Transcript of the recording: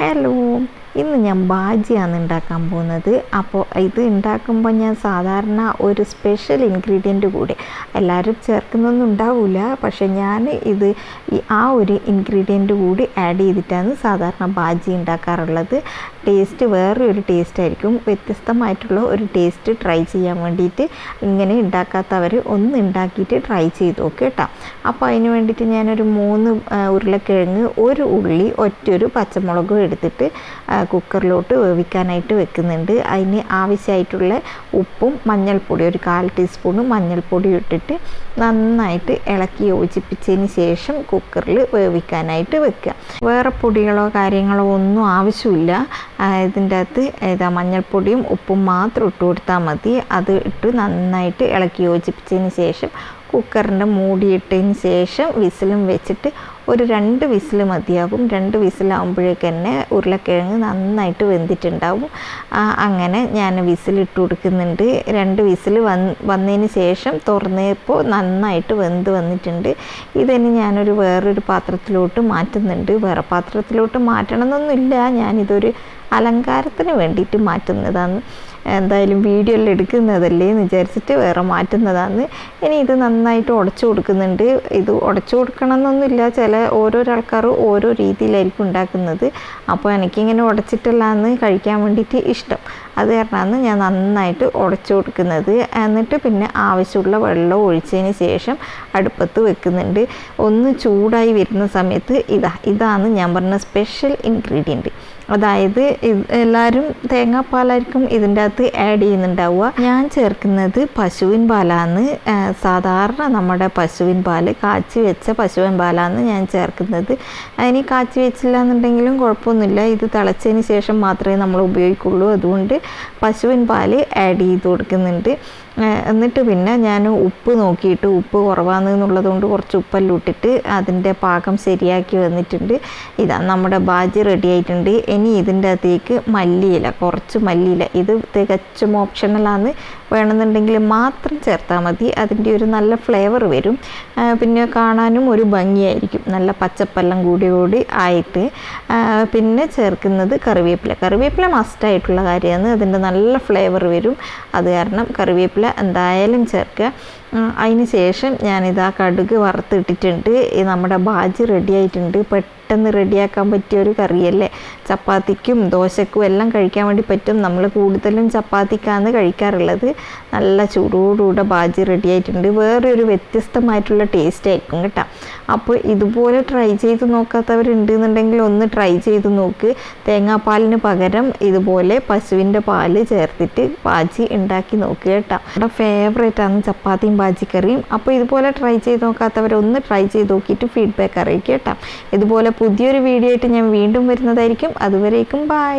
Hello, ഇന്ന് ഞാൻ ബാജിയാണ് ഉണ്ടാക്കാൻ പോകുന്നത്. അപ്പോൾ ഇത് ഉണ്ടാക്കുമ്പോൾ ഞാൻ സാധാരണ ഒരു സ്പെഷ്യൽ ഇൻഗ്രീഡിയൻറ്റ് കൂടി എല്ലാവരും ചേർക്കുന്നൊന്നും ഉണ്ടാവില്ല, പക്ഷേ ഞാൻ ഇത് ആ ഒരു ഇൻഗ്രീഡിയൻറ്റ് കൂടി ആഡ് ചെയ്തിട്ടാണ് സാധാരണ ബാജി ഉണ്ടാക്കാറുള്ളത്. ടേസ്റ്റ് വേറെ ഒരു ടേസ്റ്റ് ആയിരിക്കും, വ്യത്യസ്തമായിട്ടുള്ള ഒരു ടേസ്റ്റ് ട്രൈ ചെയ്യാൻ വേണ്ടിയിട്ട് ഇങ്ങനെ ഉണ്ടാക്കാത്തവർ ഒന്ന് ഉണ്ടാക്കിയിട്ട് ട്രൈ ചെയ്ത് നോക്കുക കേട്ടോ. അപ്പോൾ അതിന് വേണ്ടിയിട്ട് ഞാനൊരു 3 ഉരുളക്കിഴങ്ങ്, ഒരു ഉള്ളി, ഒറ്റൊരു പച്ചമുളകും എടുത്തിട്ട് കുക്കറിലോട്ട് വേവിക്കാനായിട്ട് വെക്കുന്നുണ്ട്. അതിന് ആവശ്യമായിട്ടുള്ള ഉപ്പും മഞ്ഞൾപ്പൊടി, ഒരു 1/4 ടീസ്പൂൺ മഞ്ഞൾപ്പൊടി ഇട്ടിട്ട് നന്നായിട്ട് ഇളക്കി യോജിപ്പിച്ചതിന് ശേഷം കുക്കറിൽ വേവിക്കാനായിട്ട് വെക്കുക. വേറെ പൊടികളോ കാര്യങ്ങളോ ഒന്നും ആവശ്യമില്ല. ഇതിൻ്റെ അകത്ത് മഞ്ഞൾപ്പൊടിയും ഉപ്പും മാത്രം ഇട്ട് കൊടുത്താൽ മതി. അത് ഇട്ട് നന്നായിട്ട് ഇളക്കി യോജിപ്പിച്ചതിന് ശേഷം കുക്കറിൻ്റെ മൂടിയിട്ടതിന് ശേഷം വിസിലും വെച്ചിട്ട് ഒരു 2 വിസിൽ മതിയാകും. 2 വിസിലാകുമ്പോഴേക്ക് തന്നെ ഉരുളക്കിഴങ്ങ് നന്നായിട്ട് വെന്തിട്ടുണ്ടാവും. അങ്ങനെ ഞാൻ വിസിലിട്ട് കൊടുക്കുന്നുണ്ട്. 2 വിസിൽ വന്നതിന് ശേഷം തുറന്നപ്പോൾ നന്നായിട്ട് വെന്ത് വന്നിട്ടുണ്ട്. ഇതിന് ഞാനൊരു വേറൊരു പാത്രത്തിലോട്ട് മാറ്റുന്നുണ്ട്. വേറെ പാത്രത്തിലോട്ട് മാറ്റണമെന്നൊന്നുമില്ല, ഞാനിതൊരു അലങ്കാരത്തിന് വേണ്ടിയിട്ട് മാറ്റുന്നതാണ്. എന്തായാലും വീഡിയോയിൽ എടുക്കുന്നതല്ലേ എന്ന് വിചാരിച്ചിട്ട് വേറെ മാറ്റുന്നതാണ്. ഇനി ഇത് നന്നായിട്ട് ഉടച്ചു കൊടുക്കുന്നുണ്ട്. ഇത് ഉടച്ചു കൊടുക്കണമെന്നൊന്നുമില്ല, ഓരോരോ ആൾക്കാർ ഓരോ രീതിയിലായിരിക്കും ഉണ്ടാക്കുന്നത്. അപ്പോൾ എനിക്കിങ്ങനെ ഉടച്ചിട്ടല്ലാന്ന് കഴിക്കാൻ വേണ്ടിയിട്ട് ഇഷ്ടം, അത് കാരണമാണ് ഞാൻ നന്നായിട്ട് ഉടച്ചു കൊടുക്കുന്നത്. എന്നിട്ട് പിന്നെ ആവശ്യമുള്ള വെള്ളം ഒഴിച്ചതിന് ശേഷം അടുപ്പത്ത് വെക്കുന്നുണ്ട്. ഒന്ന് ചൂടായി വരുന്ന സമയത്ത് ഇതാണ് ഞാൻ പറഞ്ഞ സ്പെഷ്യൽ ഇൻഗ്രീഡിയൻറ്റ്. അതായത് എല്ലാവരും തേങ്ങാപ്പാലായിരിക്കും ഇതിൻ്റെ അകത്ത് ആഡ് ചെയ്യുന്നുണ്ടാവുക. ഞാൻ ചേർക്കുന്നത് പശുവിൻ പാലാണ്. സാധാരണ നമ്മുടെ പശുവിൻ പാൽ, കാച്ചി വെച്ച പശുവിൻ പാലാണ് ഞാൻ ചേർക്കുന്നത്. അതിന് കാച്ചി വെച്ചില്ല എന്നുണ്ടെങ്കിലും കുഴപ്പമൊന്നുമില്ല, ഇത് തിളച്ചതിന് ശേഷം മാത്രമേ നമ്മൾ ഉപയോഗിക്കുള്ളൂ. അതുകൊണ്ട് പശുവിൻ പാൽ ആഡ് ചെയ്ത് കൊടുക്കുന്നുണ്ട്. എന്നിട്ട് പിന്നെ ഞാൻ ഉപ്പ് നോക്കിയിട്ട് ഉപ്പ് കുറവാണെന്നുള്ളത് കൊണ്ട് കുറച്ച് ഉപ്പെല്ലാം ഇട്ടിട്ട് അതിൻ്റെ പാകം ശരിയാക്കി വന്നിട്ടുണ്ട്. നമ്മുടെ ബാജി റെഡി ആയിട്ടുണ്ട്. ഇനി ഇതിൻ്റെ അകത്തേക്ക് മല്ലിയില, കുറച്ച് മല്ലിയില, ഇത് തികച്ചും ഓപ്ഷണലാണ്, വേണമെന്നുണ്ടെങ്കിൽ മാത്രം ചേർത്താൽ മതി. അതിൻ്റെ ഒരു നല്ല ഫ്ലേവർ വരും, പിന്നെ കാണാനും ഒരു ഭംഗിയായിരിക്കും, നല്ല പച്ചപ്പെല്ലാം കൂടി ആയിട്ട്. പിന്നെ ചേർക്കുന്നത് കറിവേപ്പില മസ്റ്റായിട്ടുള്ള കാര്യമാണ്, അതിൻ്റെ നല്ല ഫ്ലേവർ വരും. അത് കാരണം കറിവേപ്പില എന്തായാലും ചേർക്കുക. അതിന് ശേഷം ഞാനിതാ കടുക് വറുത്തിട്ടിട്ടുണ്ട്. നമ്മുടെ ബാജി റെഡി ആയിട്ടുണ്ട്. പെട്ടെന്ന് റെഡിയാക്കാൻ പറ്റിയ ഒരു കറിയല്ലേ, ചപ്പാത്തിക്കും ദോശക്കും എല്ലാം കഴിക്കാൻ വേണ്ടി പറ്റും. നമ്മൾ കൂടുതലും ചപ്പാത്തിക്കാണ് കഴിക്കാറുള്ളത്. നല്ല ചൂടോടുകൂടെ ബാജി റെഡി ആയിട്ടുണ്ട്. വേറൊരു വ്യത്യസ്തമായിട്ടുള്ള ടേസ്റ്റ് ആയിരിക്കും കേട്ടോ. അപ്പോൾ ഇതുപോലെ ട്രൈ ചെയ്ത് നോക്കാത്തവരുണ്ടെന്നുണ്ടെങ്കിൽ ഒന്ന് ട്രൈ ചെയ്ത് നോക്ക്. തേങ്ങാപ്പാലിന് പകരം ഇതുപോലെ പശുവിൻ്റെ പാല് ചേർത്തിട്ട് ബാജി ഉണ്ടാക്കി നോക്കുക കേട്ടോ. നമ്മുടെ ഫേവറേറ്റാണ് ചപ്പാത്തിയും ബാജിക്കറിയും. അപ്പോൾ ഇതുപോലെ ട്രൈ ചെയ്ത് നോക്കാത്തവരൊന്ന് ട്രൈ ചെയ്ത് നോക്കിയിട്ട് ഫീഡ്ബാക്ക് അറിയിക്കുക കേട്ടോ. ഇതുപോലെ പുതിയൊരു വീഡിയോ ആയിട്ട് ഞാൻ വീണ്ടും വരുന്നതായിരിക്കും. അതുവരേക്കും ബൈ.